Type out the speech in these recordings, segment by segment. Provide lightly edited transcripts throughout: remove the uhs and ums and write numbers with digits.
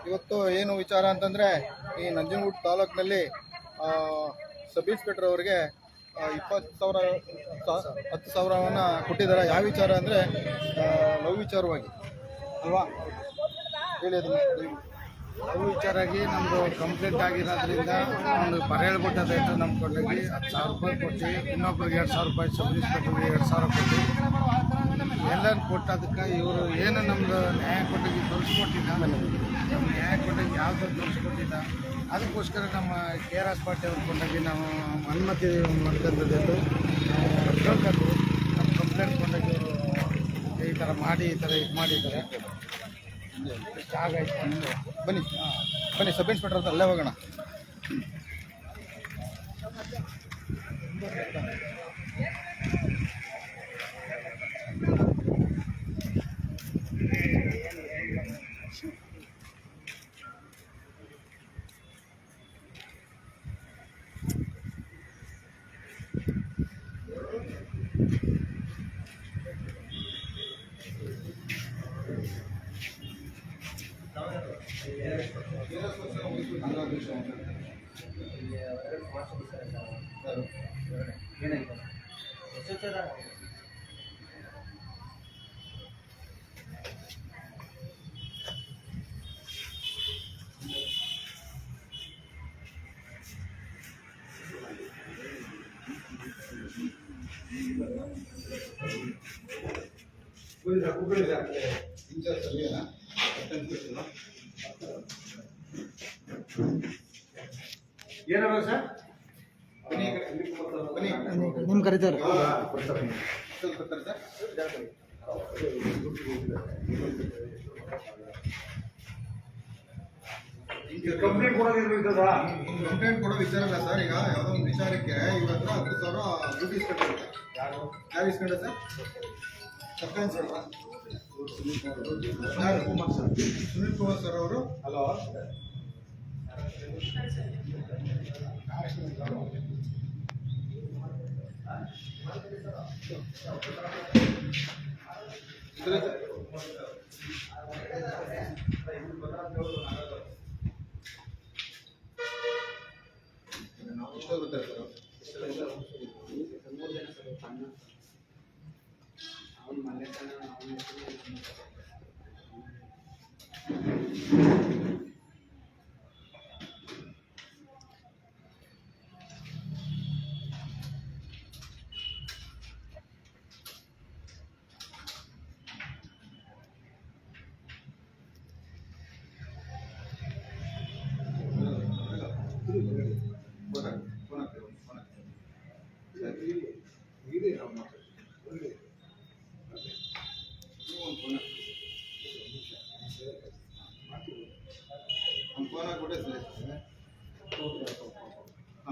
ಇವತ್ತು ಏನು ವಿಚಾರ ಅಂತಂದರೆ ಈ ನಂಜನಗೂಡು ತಾಲೂಕಿನಲ್ಲಿ ಸಬ್ ಇನ್ಸ್ಪೆಕ್ಟರ್ ಅವರಿಗೆ 20,000 10,000ವನ್ನು ಕೊಟ್ಟಿದ್ದಾರೆ. ಯಾವ ವಿಚಾರ ಅಂದರೆ ಲವ್ ವಿಚಾರವಾಗಿ ಅಲ್ವಾ? ಹೇಳಿ ಅದನ್ನು. ಲವ್ ವಿಚಾರಾಗಿ ನಮ್ಮದು ಕಂಪ್ಲೇಂಟ್ ಆಗಿರೋದ್ರಿಂದ ಒಂದು ಬರೆಯಲ್ಬಿಟ್ಟದಾಯಿತು. ನಮ್ಮ ಕೊಟ್ಟಿಗೆ 10,000 ರೂಪಾಯಿ ಕೊಟ್ಟು, ಇನ್ನೊಬ್ರಿಗೆ 2,000 ರೂಪಾಯಿ, ಸಬ್ ಇನ್ಸ್ಪೆಕ್ಟರ್ಗೆ 2,000 ಕೊಟ್ಟು ಎಲ್ಲರೂ ಕೊಟ್ಟದಕ್ಕೆ ಇವರು ಏನು ನಮ್ಮದು ನ್ಯಾಯ ಕೊಟ್ಟಿಗೆ ತೋರಿಸ್ಕೊಟ್ಟಿದ್ದ, ನಮ್ಮ ನ್ಯಾಯ ಕೊಟ್ಟಿಗೆ ಯಾವ್ದು ತೋರಿಸ್ಕೊಟ್ಟಿದ್ದ, ಅದಕ್ಕೋಸ್ಕರ ನಮ್ಮ KRS ಪಾರ್ಟಿ ಅವ್ರು ಕೊಂಡಾಗಿ ನಾವು ಅನುಮತಿ ಮಾಡ್ಕೊಂಡದ್ದು ಕೇಳ್ಕೊಂಡು ನಮ್ಮ ಕಂಪ್ಲೇಂಟ್ ಕೊಂಡಾಗಿ ಇವರು ಈ ಥರ ಮಾಡಿ ಈ ಥರ ಇದು ಮಾಡಿದ್ದಾರೆ. ಹಾಗಾಯ್ತು. ಬನ್ನಿ ಬನ್ನಿ, ಸಬ್ ಇನ್ಸ್ಪೆಕ್ಟರ್ ಅಂತ ಅಲ್ಲೇ ಹೋಗೋಣ. ಏನವ ಸರ್? ನಿಮ್ಗೆ ಕರೀತಾರೆ ಕಂಪ್ಲೇಂಟ್ ಕೊಡೋದಿರ್ತದ. ಕಂಪ್ಲೇಂಟ್ ಕೊಡೋ ವಿಚಾರ ಇಲ್ಲ ಸರ್. ಈಗ ಯಾವುದೋ ಒಂದು ವಿಚಾರಕ್ಕೆ ಇವ್ರ ಹತ್ರ 10,000 ದುಡ್ಡು ಇಸ್ಕೊಂಡಿರ್ತಾರೆ. ಯಾರು ಇಸ್ಕೊಂಡ ಸರ್? ಸರ್ಪಂಚ್ ಸುನೀಲ್ ಕುಮಾರ್ ಸರ್ ಅವರು. ಹಲೋ, ಎಷ್ಟೋ ಗೊತ್ತಾರೆ ಸರ್?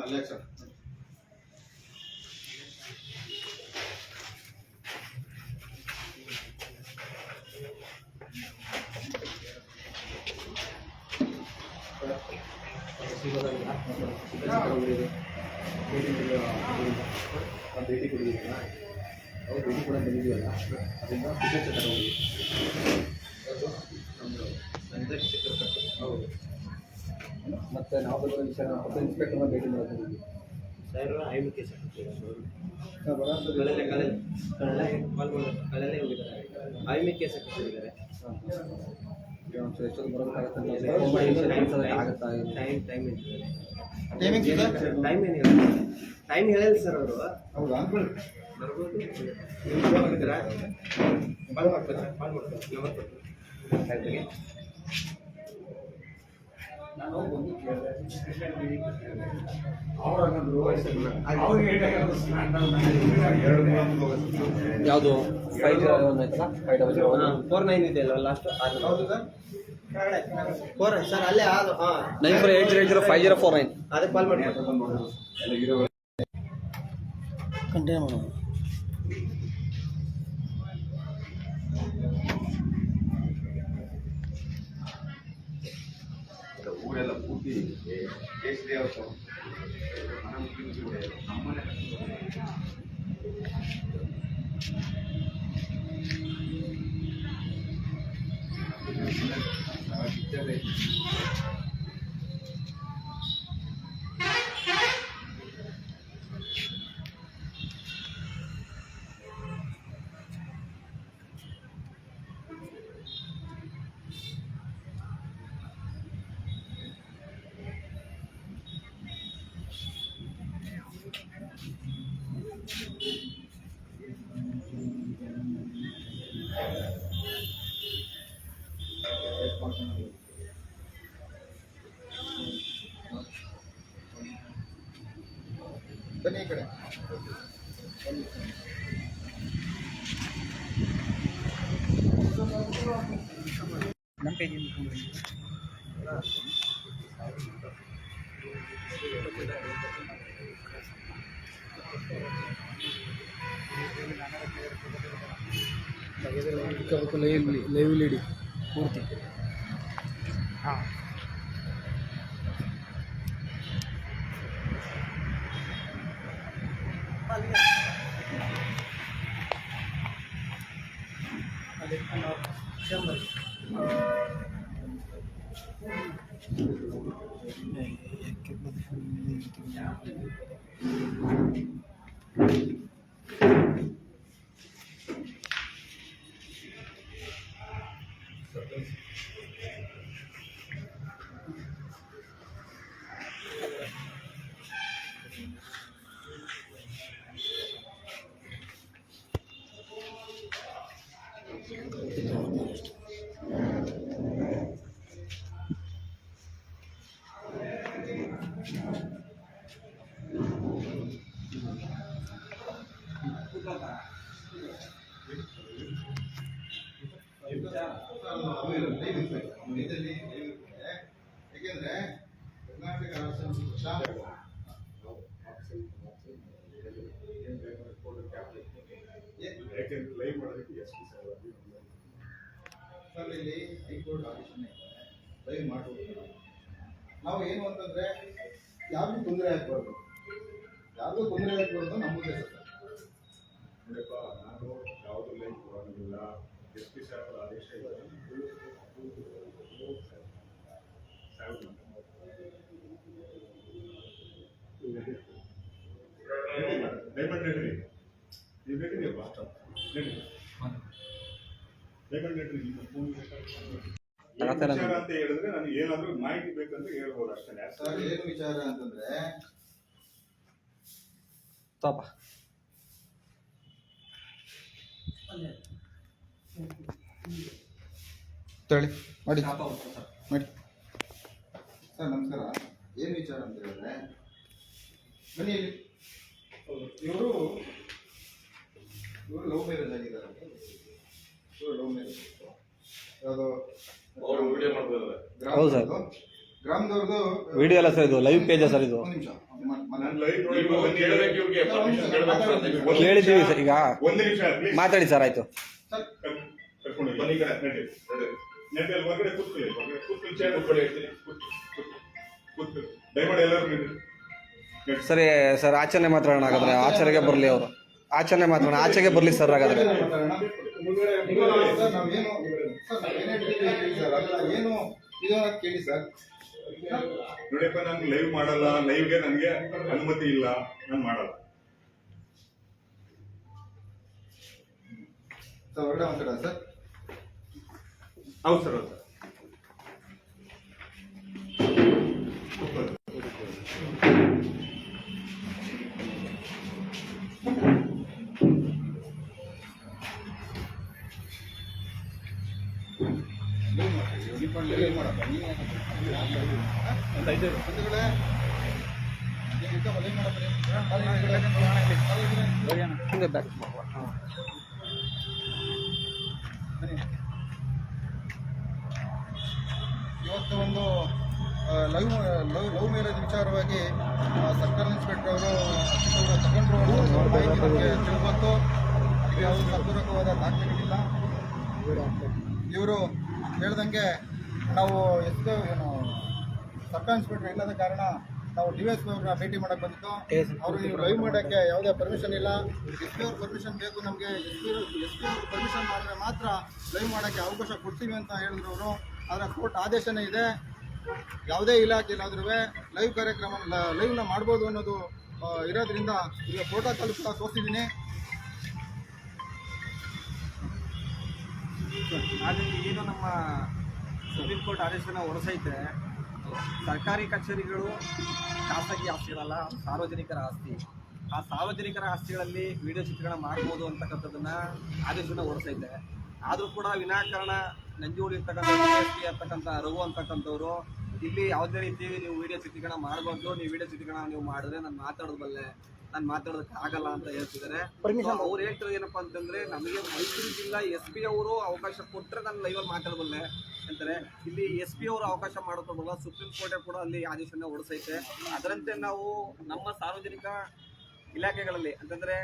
Alexa. ಭೇಟಿ ಕೊಡಿದ್ದೀರಲ್ಲ, ಅವ್ರು ಭೇಟಿ ಕೂಡ ಬಂದಿದ್ದೀವಲ್ಲ, ಅದರಿಂದ ಟಿಕೆಟ್ ತಗೊಂಡು ಹೌದು. ಮತ್ತು ನಾವು ಸಬ್ ಇನ್ಸ್ಪೆಕ್ಟರ್ನ ಭೇಟಿ ಮಾಡೋದು ಸರ್. ಐಮಿಕೆ ಸರ್ ಕಳೆಲ್ಲೇ ಹೋಗಿದ್ದಾರೆ. ಐಮಿಕೆ ಸೆಕ್ರೆಟರಿ ಎಷ್ಟೊಂದು ಬರೋದಕ್ಕಾಗತ್ತೆ ಆಗುತ್ತಾ? ಟೈಮ್ ಟೈಮಿಂಗ್ ಹೇಳಿಲ್ಲ ಸರ್ ಅವರು. ಹೌದಾ? ಬರ್ಬೋದು. ಯಾವುದು 501 ಇದೆ ಅಲ್ಲ ಲಾಸ್ಟ್? ಸರ್ ಅಲ್ಲೇ 9480805049 ಅದಕ್ಕೆ ಕಾಲ್ ಮಾಡಿ ಕಂಟಿನ್ಯೂ ಮಾಡೋದು. ಊರೆಲ್ಲ ಪೂರ್ತಿ ಕೇಸರಿ ಅವತ್ತು ಮನ ಮುಖ್ಯಮಂತ್ರಿ ನಮ್ಮನೆ ಬನ್ನಿ ಈ ಕಡೆ. ಲೈವ್ ಇಡಿ ಪೂರ್ತಿ. ಹಾಂ ಯಾಕೆಂದ್ರೆ ಕರ್ನಾಟಕ ರಾಷ್ಟ್ರ ಪಕ್ಷ ಸರ್ ಇಲ್ಲಿ ಹೈಕೋರ್ಟ್ ಆದೇಶನೇ ಲೈವ್ ಮಾಡಬಹುದು. ನಾವು ಏನು ಅಂತಂದ್ರೆ ಯಾರಿಗೂ ತೊಂದರೆ ಆಗ್ಬಾರ್ದು, ಯಾರಿಗೂ ತೊಂದರೆ ಆಗ್ಬಾರ್ದು ನಮ್ಮ ಉದ್ದೇಶ ಸರ್. ನೋಡಪ್ಪ, ನಾನು ಯಾವುದು ಲೈವ್ ಕೊಡೋದಿಲ್ಲ. ಎಸ್ ಪಿ ಸಾಹೇಬರ ಆದೇಶ ಇದೆ. ಡೈಮಂಡ್ ನೆಟ್ರಿ ನೀವು ಬೇಕಿದೆಯಪ್ಪ ಡೈಮಂಡ್ ನೆಟ್ರಿ ನಿಮ್ಮ ಫೋನ್ ವಿಚಾರ ಅಂತ ಹೇಳಿದ್ರೆ ನನಗೆ ಏನಾದರೂ ಮಾಹಿತಿ ಬೇಕಂತ ಹೇಳ್ಬೋದು ಅಷ್ಟೇ. ಸರ್ ಏನು ವಿಚಾರ ಅಂತಂದ್ರೆ ತಪ್ಪ ತಳಿ ಮಾಡಿ ಮಾಡಿ. ಸರ್ ನಮಸ್ಕಾರ. ಏನು ವಿಚಾರ ಅಂತ ಹೇಳಿದ್ರೆ ಬನ್ನಿ ಇಲ್ಲಿ. ಇವರು ಲವ್ ಮ್ಯಾರೇಜ್ ಆಗಿದ್ದಾರೆ. ಇವರು ಲವ್ ಮ್ಯಾರೇಜ್ ಯಾವುದೋ ಹೌದು ಸರ್. ಗ್ರಾಮದವ್ರದ್ದು ವಿಡಿಯೋ ಅಲ್ಲ ಸರ್, ಇದು ಲೈವ್ ಪೇಜ್ ಸರ್. ಇದು ಒಂದು ನಿಮಿಷ ಕೇಳಿದ್ದೀವಿ ಸರ್. ಈಗ ಒಂದು ನಿಮಿಷ ಮಾತಾಡಿ ಸರ್. ಆಯ್ತು ಸರ್. ಕರ್ಕೊಂಡು ಬನ್ನಿ ಈ ಕಡೆ ನಡಿ ನೆಟ್ಟಲ್ಲಿ ಹೊರಗಡೆ ಕೂತ್ಕೊಳ್ಳಿ. ಹೊರಗಡೆ ಕೂತ್ಕೊಳ್ಳಿ, ಚೇರ್ ಕೂತ್ಕೊಳ್ಳಿ. ಕೂತ್ಕೊಳ್ಳಿ. ದಯಮಾಡಿ ಎಲ್ಲರೂ ನಡಿ. ಸರಿ ಸರ್, ಆಚರಣೆ ಮಾತಾಡೋಣ ಹಾಗಾದ್ರೆ. ಆಚರಣೆಗೆ ಬರಲಿ ಅವರು, ಆಚರಣೆ ಮಾತಾಡೋಣ. ಆಚೆಗೆ ಬರಲಿ ಸರ್ ಹಾಗಾದ್ರೆ. ಸರ್ ನಾವೇನು ಸರ್ ನಾವೇನೇ ಕೇಳಿ ಸರ್, ಅದೆಲ್ಲ ಏನು ಇದು ಅಂತ ಕೇಳಿ ಸರ್. ನೋಡಿಯಪ್ಪ, ನಾನು ಲೈವ್ ಮಾಡಲ್ಲ. ಲೈವ್ಗೆ ನನಗೆ ಅನುಮತಿ ಇಲ್ಲ, ನಾನು ಮಾಡಲ್ಲ. ಸರ್ ಹೊರಗಡೆ ಮಾತಾಡ ಸರ್. ಹೌದು ಸರ್, ಹೌದು ಸರ್. ಇವತ್ತು ಒಂದು ಲವ್ ಮ್ಯಾರೇಜ್ ವಿಚಾರವಾಗಿ ಸರ್ಕಲ್ ಇನ್ಸ್ಪೆಕ್ಟರ್ ಅವರು ತಗೊಂಡ್ರು ಮಾಹಿತಿ ನಮಗೆ ತಿಳ್ಕೊತ್ತು. ಅದಕ್ಕೆ ಯಾವುದೇ ಸಪೂರಕವಾದ ದಾಖಲೆಗಳಿಲ್ಲ. ಇವರು ಹೇಳ್ದಂಗೆ ನಾವು ಎಷ್ಟು ಏನು ಸರ್ಕಲ್ ಇನ್ಸ್ಪೆಕ್ಟರ್ ಇಲ್ಲದ ಕಾರಣ ನಾವು ಡಿ.ಎಸ್. ಅವ್ರನ್ನ ಭೇಟಿ ಮಾಡಕ್ಕೆ ಬಂದಿದ್ದು. ಅವರು ನೀವು ಲೈವ್ ಮಾಡೋಕ್ಕೆ ಯಾವುದೇ ಪರ್ಮಿಷನ್ ಇಲ್ಲ. ಎಸ್ ಪಿ ಅವ್ರ ಪರ್ಮಿಷನ್ ಬೇಕು ನಮಗೆ. ಎಸ್ ಪಿ ಅವ್ರ ಪರ್ಮಿಷನ್ ಮಾಡಿದ್ರೆ ಮಾತ್ರ ಲೈವ್ ಮಾಡೋಕ್ಕೆ ಅವಕಾಶ ಕೊಡ್ತೀವಿ ಅಂತ ಹೇಳಿದ್ರು ಅವರು. ಆದರೆ ಕೋರ್ಟ್ ಆದೇಶನೇ ಇದೆ, ಯಾವುದೇ ಇಲಾಖೆಯಲ್ಲಾದ್ರೂ ಲೈವ್ ಕಾರ್ಯಕ್ರಮ ಲೈವ್ನ ಮಾಡ್ಬೋದು ಅನ್ನೋದು ಇರೋದ್ರಿಂದ ಈಗ ಪ್ರೋಟೋಕಾಲ್ ಕೂಡ ತೋರಿಸಿದ್ದೀನಿ. ಆದರೆ ಏನು ನಮ್ಮ ಸುಪ್ರೀಂ ಕೋರ್ಟ್ ಆದೇಶನ ಹೊರಸೈತೆ, ಸರ್ಕಾರಿ ಕಚೇರಿಗಳು ಖಾಸಗಿ ಆಸ್ತಿಗಳಲ್ಲ, ಸಾರ್ವಜನಿಕರ ಆಸ್ತಿ. ಆ ಸಾರ್ವಜನಿಕರ ಆಸ್ತಿಗಳಲ್ಲಿ ವಿಡಿಯೋ ಚಿತ್ರೀಕರಣ ಮಾಡ್ಬೋದು ಅಂತಕ್ಕಂಥದ್ದನ್ನು ಆದೇಶನ ಹೊರಸೈತೆ. ಆದರೂ ಕೂಡ ವಿನಾಕಾರಣ ನಂಜುಗೂಡು ಇರ್ತಕ್ಕಂಥ DSP ಇರ್ತಕ್ಕಂಥ ರಘು ಅಂತಕ್ಕಂಥವ್ರು ಇಲ್ಲಿ ಯಾವುದೇ ರೀತಿ ನೀವು ವಿಡಿಯೋ ಚಿತ್ರೀಕರಣ ಮಾಡಬಾರ್ದು, ನೀವು ವಿಡಿಯೋ ಚಿತ್ರೀಕರಣ ನೀವು ಮಾಡಿದ್ರೆ ನಾನು ಮಾತಾಡೋದು ಬಲ್ಲೆ, ನಾನು ಮಾತಾಡೋದಕ್ಕೆ ಆಗಲ್ಲ ಅಂತ ಹೇಳ್ತಿದ್ದಾರೆ. ಅವ್ರು ಹೇಳ್ತಿರೋದು ಏನಪ್ಪಾ ಅಂತಂದ್ರೆ, ನಮಗೆ ಮೈಸೂರು ಜಿಲ್ಲಾ SP ಅವರು ಅವಕಾಶ ಕೊಟ್ಟರೆ ನಾನು ಲೈವಲ್ಲಿ ಮಾತಾಡಬಲ್ಲೆ ಅಂತಾರೆ. ಇಲ್ಲಿ SP ಅವರು ಅವಕಾಶ ಮಾಡೋದ್ರಲ್ಲ, ಸುಪ್ರೀಂ ಕೋರ್ಟ್ ಕೂಡ ಅಲ್ಲಿ ಆದೇಶನ ಹೊರಡಿಸೈತೆ. ಅದರಂತೆ ನಾವು ನಮ್ಮ ಸಾರ್ವಜನಿಕ ಇಲಾಖೆಗಳಲ್ಲಿ ಅಂತಂದ್ರೆ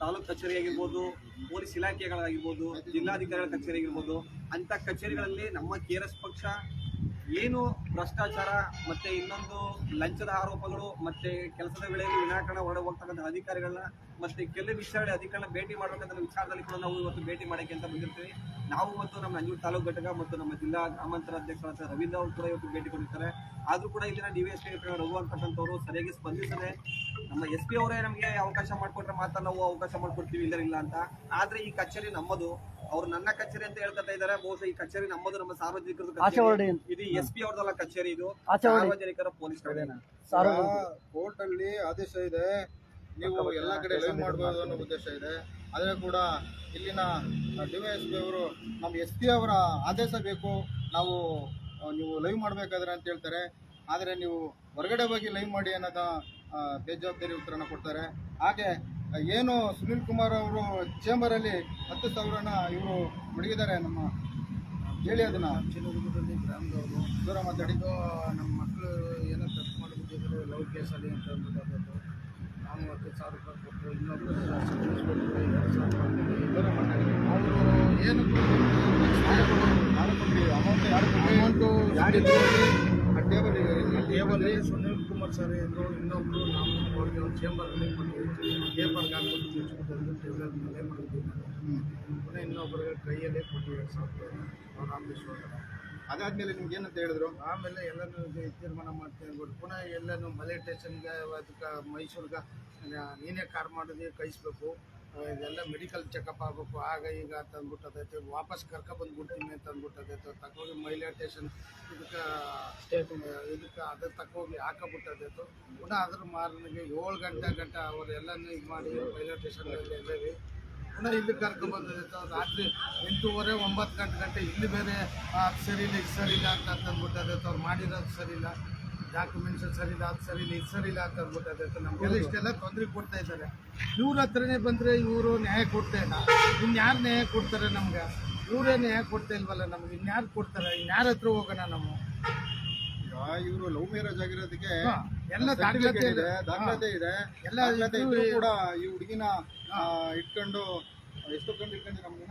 ತಾಲೂಕು ಕಚೇರಿ ಆಗಿರ್ಬೋದು, ಪೊಲೀಸ್ ಇಲಾಖೆಗಳಾಗಿರ್ಬೋದು, ಜಿಲ್ಲಾಧಿಕಾರಿಗಳ ಕಚೇರಿ ಆಗಿರ್ಬೋದು, ಅಂತ ಕಚೇರಿಗಳಲ್ಲಿ ನಮ್ಮ KRS ಪಕ್ಷ ಏನು ಭ್ರಷ್ಟಾಚಾರ ಮತ್ತೆ ಇನ್ನೊಂದು ಲಂಚದ ಆರೋಪಗಳು ಮತ್ತೆ ಕೆಲಸದ ವೇಳೆಯಲ್ಲಿ ವಿನಾಕಾರಣ ಹೊರಗೆ ಹೋಗ್ತಕ್ಕಂಥ ಅಧಿಕಾರಿಗಳನ್ನ ಮತ್ತೆ ಕೆಲವು ವಿಚಾರಣೆ ಅಧಿಕಾರಿಗಳನ್ನ ಭೇಟಿ ಮಾಡಬೇಕಂತ ವಿಚಾರದಲ್ಲಿ ಕೂಡ ನಾವು ಇವತ್ತು ಭೇಟಿ ಮಾಡೋಕ್ಕೆ ಅಂತ ಬಂದಿರ್ತೀವಿ. ನಾವು ಮತ್ತು ನಮ್ಮ ನಂಜೂರು ತಾಲೂಕು ಘಟಕ ಮತ್ತು ನಮ್ಮ ಜಿಲ್ಲಾ ಗ್ರಾಮಾಂತರ ಅಧ್ಯಕ್ಷರಾದ ರವೀಂದ್ರ ಅವರು ಕೂಡ ಇವತ್ತು ಭೇಟಿ ಕೊಟ್ಟಿರ್ತಾರೆ. ಆದರೂ ಕೂಡ ಇಲ್ಲಿನ DVSP ರಘು ಅಂತಕ್ಕಂಥವ್ರು ಸರಿಯಾಗಿ ಸ್ಪಂದಿಸದೆ ನಮ್ಮ SP ಅವರೇ ನಮಗೆ ಅವಕಾಶ ಮಾಡಿಕೊಟ್ರೆ ಮಾತ್ರ ನಾವು ಅವಕಾಶ ಮಾಡಿಕೊಡ್ತೀವಿ, ಇಲ್ಲ ಅಂತ. ಆದರೆ ಈ ಕಚೇರಿ ನಮ್ಮದು, ಅವ್ರು ನನ್ನ ಕಚೇರಿ ಅಂತ ಹೇಳ್ತಾ ಇದ್ದಾರೆ. ಬಹುಶಃ ಈ ಕಚೇರಿ ನಮ್ಮದು, ನಮ್ಮ ಸಾರ್ವಜನಿಕರ ಇದು SP ಅವ್ರದಲ್ಲ ಕಚೇರಿ, ಇದು ಸಾರ್ವಜನಿಕರ ಪೊಲೀಸ್ ಕೋರ್ಟ್ ಅಲ್ಲಿ ಆದೇಶ ಇದೆ, ನೀವು ಎಲ್ಲ ಕಡೆ ಲೈವ್ ಮಾಡಬಹುದು ಅನ್ನೋ ಉದ್ದೇಶ ಇದೆ. ಆದರೆ ಕೂಡ ಇಲ್ಲಿನ DYSP ಅವರು ನಮ್ಮ SP ಅವರ ಆದೇಶ ಬೇಕು, ನೀವು ಲೈವ್ ಮಾಡಬೇಕಾದ್ರೆ ಅಂತ ಹೇಳ್ತಾರೆ. ಆದರೆ ನೀವು ಹೊರಗಡೆ ಹೋಗಿ ಲೈವ್ ಮಾಡಿ ಅನ್ನೋದ ಬೇಜವಾಬ್ದಾರಿ ಉತ್ತರನ ಕೊಡ್ತಾರೆ. ಹಾಗೆ ಏನು ಸುನೀಲ್ ಕುಮಾರ್ ಅವರು ಚೇಂಬರಲ್ಲಿ 10,000ನ ಇವರು ಮಡಗಿದ್ದಾರೆ, ನಮ್ಮ ಹೇಳಿ ಅದನ್ನ ಚಿನ್ನದುರ್ಗದಲ್ಲಿ ಗ್ರಾಮದವರು ದೂರ ಮಾತಾಡಿದ್ದು. ನಮ್ಮ ಮಕ್ಕಳು ಏನೋ ತಪ್ಪು ಮಾಡಿಬಿಟ್ಟಿದ್ರು ಲವ್ ಕೇಸಲ್ಲಿ ಅಂತ ಅಂದ್ಬಿಟ್ಟು ನಾನು 10,000 ರೂಪಾಯಿ ಕೊಟ್ಟು ಇನ್ನೊಬ್ಬರು ದೂರ ಮಾತಾಡಿ ಅವರು ಏನು ಅಮೌಂಟು ಟೇಬಲ್ಲಿ ಸುನೀಲ್ ಕುಮಾರ್ ಸರ್ ಇದ್ದರು, ಇನ್ನೊಬ್ಬರು ನಾವು ಅವ್ರಿಗೆ ಒಂದು ಚೇಂಬರಲ್ಲಿ ಕೊಟ್ಟಿರ್ತೀವಿ, ಪೇಪರ್ಗೆ ಹಾಕ್ಬಿಟ್ಟು ಮುಚ್ಚಿಬಿಟ್ಟು ಟೇಬಲ್ ಮೇಲೆ ಮಾಡಿದ್ದೀವಿ. ಪುನಃ ಇನ್ನೊಬ್ಬರಿಗೆ ಕೈಯಲ್ಲೇ ಕೊಟ್ಟು 2,000 ಅವ್ರು ರಾಮೇಶ್ವರ. ಅದಾದ್ಮೇಲೆ ನಿಮ್ಗೆ ಏನಂತ ಹೇಳಿದ್ರು? ಆಮೇಲೆ ಎಲ್ಲನೂ ತೀರ್ಮಾನ ಮಾಡ್ತೀನಿ ಅಂದ್ಬಿಟ್ಟು ಪುನಃ ಎಲ್ಲನೂ ಮಲೆ ಸ್ಟೇಷನ್ಗೆ ಅದಕ್ಕೆ ಮೈಸೂರಿಗೆ ನೀನೇ ಕಾರ್ ಮಾಡಿದ್ವಿ ಕಳಿಸ್ಬೇಕು, ಇದೆಲ್ಲ ಮೆಡಿಕಲ್ ಚೆಕಪ್ ಆಗಬೇಕು, ಆಗ ಈಗ ಅಂತ ಅಂದ್ಬಿಟ್ಟದೈತೆ. ವಾಪಸ್ ಕರ್ಕೊಬಂದ್ಬಿಡ್ತೀನಿ ಅಂತ ಅಂದ್ಬಿಟ್ಟದೈತೆ. ತಗೋಗಿ ಮಹಿಳಾ ಸ್ಟೇಷನ್ ಇದಕ್ಕೆ ಅದು ತಗೋಗಿ ಹಾಕಬಿಟ್ಟದೈತು. ಪುನಃ ಅದ್ರ ಮಾರನಿಗೆ 7 ಗಂಟೆ ಅವರೆಲ್ಲನೂ ಇದು ಮಾಡಿ ಮಹಿಳಾ ಸ್ಟೇಷನಲ್ಲಿ ಇದ್ದೀವಿ. ಪುನಃ ಇಲ್ಲಿ ಕರ್ಕೊಬಂದಿತ್ತು ರಾತ್ರಿ 8:30 9 ಗಂಟೆ ಇಲ್ಲಿ ಬೇರೆ ಅದು ಸರಿಯಿಲ್ಲ ಇದು ಸರಿಯಿಲ್ಲ ಅಂತ ಅಂದ್ಬಿಟ್ಟದೈತೆ. ಅವ್ರು ಮಾಡಿರೋದು ಸರಿಯಿಲ್ಲ, ಡಾಕ್ಯುಮೆಂಟ್ಸ್ ಸರಿಯಿಲ್ಲ, ಅದು ಸರಿಯಿಲ್ಲ ಇದು ಸರಿಯಿಲ್ಲ ಅಂತ ಅಂದ್ಬಿಟ್ಟದೈತೆ. ನಮಗೆಲ್ಲ ಇಷ್ಟೆಲ್ಲ ತೊಂದರೆ ಕೊಡ್ತಾ ಇದ್ದಾರೆ. ಇವ್ರ ಹತ್ರನೇ ಬಂದರೆ ಇವರು ನ್ಯಾಯ ಕೊಡ್ತಾ ಇಲ್ಲ. ಇನ್ಯಾರು ನ್ಯಾಯ ಕೊಡ್ತಾರೆ ನಮ್ಗೆ? ಇವರೇ ನ್ಯಾಯ ಕೊಡ್ತಾ ಇಲ್ವಲ್ಲ ನಮ್ಗೆ, ಇನ್ಯಾರು ಕೊಡ್ತಾರೆ? ಇನ್ಯಾರ ಹತ್ರ ಹೋಗೋಣ ನಾವು? ಇವರು ಲವ್ ಮ್ಯಾರೇಜ್ ಆಗಿರೋದಕ್ಕೆ ಎಲ್ಲ ದಾಖಲಾತಿ ಇದೆ, ಎಲ್ಲ ಇದ್ರೂ ಕೂಡ ಈ ಹುಡುಗಿನ ಇಟ್ಕೊಂಡು ಇಟ್ಕೊಂಡು ನಮ್ಗೆ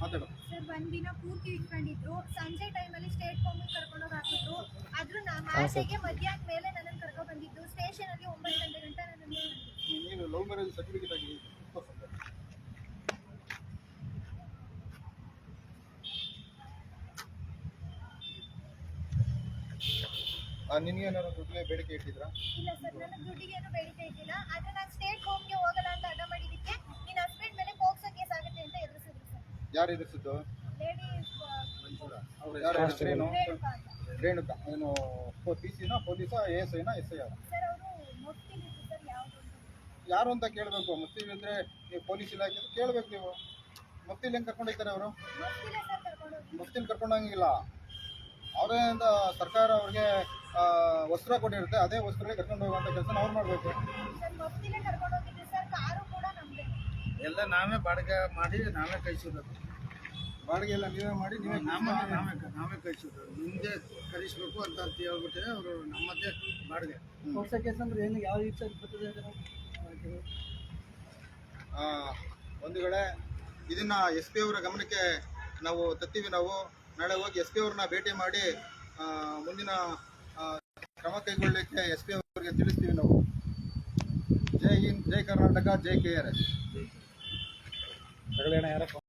ಮಾತಾಡೋ ಸರ್, ಒಂದಿನ ಪೂರ್ತಿ ಇಟ್ಕೊಂಡಿದ್ರು. ಸಂಜೆ ಟೈಮಲ್ಲಿ ಸ್ಟೇಟ್ ಹೋಮಿಗೆ ಕರ್ಕೊಂಡೋಗಿ ಹಾಕಿದ್ರು. ಆದ್ರೂ ಆಸೆಗೆ ಮಧ್ಯಾಹ್ನ ಮೇಲೆ ನನ್ನನ್ನು ಕರ್ಕೊಂಡು ಬಂದಿದ್ದು. ಸ್ಟೇಷನ್ ಅಲ್ಲಿ 9 ಗಂಟೆ ನನ್ನನ್ನು. ನೀನು ಲವ್ ಮ್ಯಾರೇಜ್ ಸರ್ಟಿಫಿಕೇಟ್ ಆಗಿ ನಿನ್ಗೆ ಏನಾದ್ರು ದುಡ್ಡಿಗೆ ಬೇಡಿಕೆ ಇಟ್ಟಿದ್ರಾ? ಇಲ್ಲ ಸರ್, ನನ್ನ ದುಡ್ಡಿಗೆ ಏನು ಬೇಡಿಕೆ ಇದ್ದಿಲ್ಲ. ಆದ್ರೆ ನಾನು ಸ್ಟೇಟ್ ಹೋಮ್ಗೆ ಹೋಗಲ್ಲ ಅಂತ ಅಡ್ಡ ಮಾಡಿದ್ದಕ್ಕೆ ನಿನ್ನ ಹಸ್ಬೆಂಡ್ ಮೇಲೆ ಪೋಕ್ಸೋ ಕೇಸ್ ಆಗುತ್ತೆ ಅಂತ ಎದುರಿಸಿದ್ರು ಸರ್. ಯಾರು ಎದುರಿಸಿದ್ದು? ಲೇಡಿ ಯಾರು ಹೆಸರೇನು? ರೇಣುಕಾ ಅಂತ. ರೇಣುಕಾ ಏನು PC-ನಾ ಪೊಲೀಸಾ ASI-ನಾ SI? ಸರ್ ಅವರು ಮುಫ್ತಿಲಿದ್ರು ಸರ್. ಯಾರು ಅಂತ ಕೇಳಬೇಕು. ಮುಫ್ತಿಲ್ ಇದ್ರೆ ನೀವು ಪೊಲೀಸ್ ಇಲಾಖೆ ಕೇಳಬೇಕು. ನೀವು ಮುಫ್ತಿಲ್ ಹೆಂಗೆ ಕರ್ಕೊಂಡು ಹೋಗ್ತಾರೆ ಅವರು? ಮುಫ್ತಿಲೇ ಸರ್ ಕರ್ಕೊಂಡೋಗಿ. ಮುಫ್ತಿಲ್ ಕರ್ಕೊಂಡೋಗಿಲ್ಲ. ಅವರಿಂದ ಸರ್ಕಾರ ಅವ್ರಿಗೆ ವಸ್ತ್ರ ಕೊಟ್ಟಿರುತ್ತೆ, ಅದೇ ವಸ್ತ್ರಕ್ಕೆ ಕರ್ಕೊಂಡು ಹೋಗುವಂಥ ಕೆಲಸ ಅವ್ರು ಮಾಡಬೇಕು. ಸರ್ ಮುಫ್ತಿಲೇ ಕರ್ಕೊಂಡೋಗಿದ್ರು ಸರ್. ಕಾರು ಕೂಡ ನಮ್ಮದೇ. ಎಲ್ಲ ನಾವೇ ಬಾಡಿಗೆ ಮಾಡಿ ನಾವೇ ಕಳಿಸಿರೋದು. ಬಾಡಿಗೆ ಎಲ್ಲ ನೀವೇ ಮಾಡಿ ನೀವೇ ನಾವೇ ಕಳಿಸಿದ್ರು. ಹಿಂದೆ ಕಳಿಸ್ಬೇಕು ಅಂತ ಹೇಳ್ಬಿಟ್ಟೆ ಅವರು ನಮ್ಮದೇ ಬಾಡಿಗೆ. ಒಂದು ಕಡೆ ಇದನ್ನ SP ಅವರ ಗಮನಕ್ಕೆ ನಾವು ತತ್ತೀವಿ. ನಾವು ನಾಳೆ ಹೋಗಿ SP ಅವ್ರನ್ನ ಭೇಟಿ ಮಾಡಿ ಮುಂದಿನ ಕ್ರಮ ಕೈಗೊಳ್ಳಲಿಕ್ಕೆ SP ಅವರಿಗೆ ತಿಳಿಸ್ತೀವಿ. ನಾವು ಜೈ ಹಿಂದ್, ಜೈ ಕರ್ನಾಟಕ, ಜೈ KRS.